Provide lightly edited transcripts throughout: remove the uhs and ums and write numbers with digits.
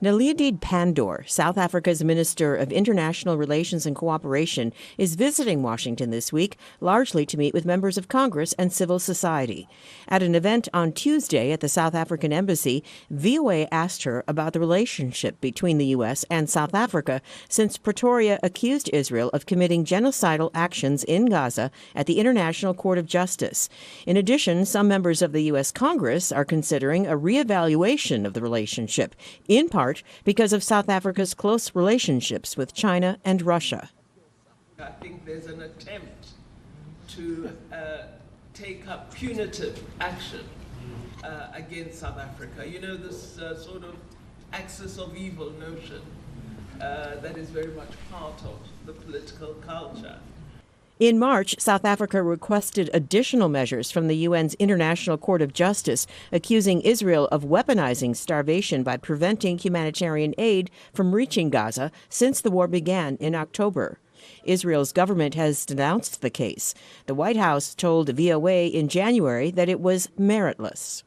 Naledi Pandor, South Africa's Minister of International Relations and Cooperation, is visiting Washington this week, largely to meet with members of Congress and civil society. At an event on Tuesday at the South African Embassy, VOA asked her about the relationship between the U.S. and South Africa since Pretoria accused Israel of committing genocidal actions in Gaza at the International Court of Justice. In addition, some members of the U.S. Congress are considering a reevaluation of the relationship, in part because of South Africa's close relationships with China and Russia. I think there's an attempt to take up punitive action against South Africa. You know, this sort of axis of evil notion that is very much part of the political culture. In March, South Africa requested additional measures from the UN's International Court of Justice, accusing Israel of weaponizing starvation by preventing humanitarian aid from reaching Gaza since the war began in October. Israel's government has denounced the case. The White House told VOA in January that it was meritless.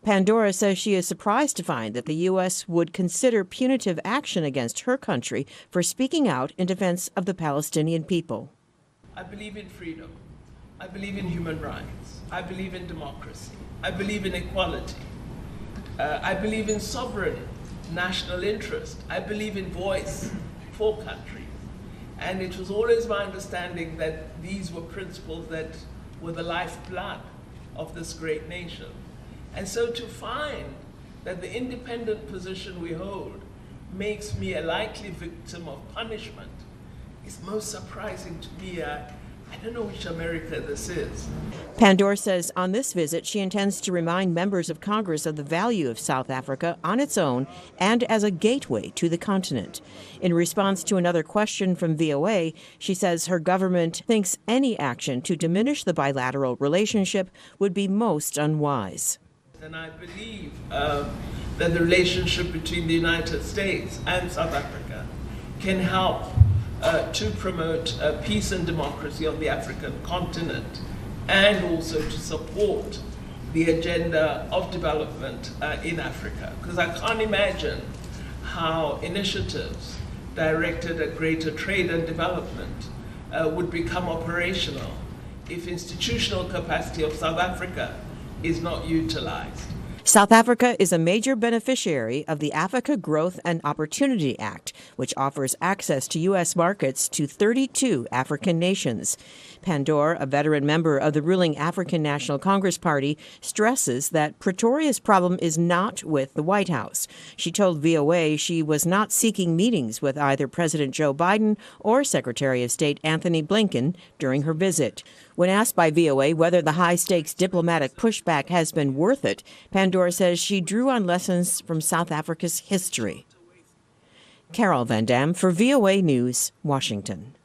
Pandora says she is surprised to find that the U.S. would consider punitive action against her country for speaking out in defense of the Palestinian people. I believe in freedom. I believe in human rights. I believe in democracy. I believe in equality. I believe in sovereign national interest. I believe in voice for countries. And it was always my understanding that these were principles that were the lifeblood of this great nation. And so to find that the independent position we hold makes me a likely victim of punishment is most surprising to me. I don't know which America this is. Pandor says on this visit she intends to remind members of Congress of the value of South Africa on its own and as a gateway to the continent. In response to another question from VOA, she says her government thinks any action to diminish the bilateral relationship would be most unwise. And I believe that the relationship between the United States and South Africa can help to promote peace and democracy on the African continent, and also to support the agenda of development in Africa. Because I can't imagine how initiatives directed at greater trade and development would become operational if institutional capacity of South Africa is not utilized. South Africa is a major beneficiary of the Africa Growth and Opportunity Act, which offers access to U.S. markets to 32 African nations. Pandor, a veteran member of the ruling African National Congress Party, stresses that Pretoria's problem is not with the White House. She told VOA she was not seeking meetings with either President Joe Biden or Secretary of State Anthony Blinken during her visit. When asked by VOA whether the high-stakes diplomatic pushback has been worth it, Pandor says she drew on lessons from South Africa's history. Carol Van Dam for VOA News, Washington.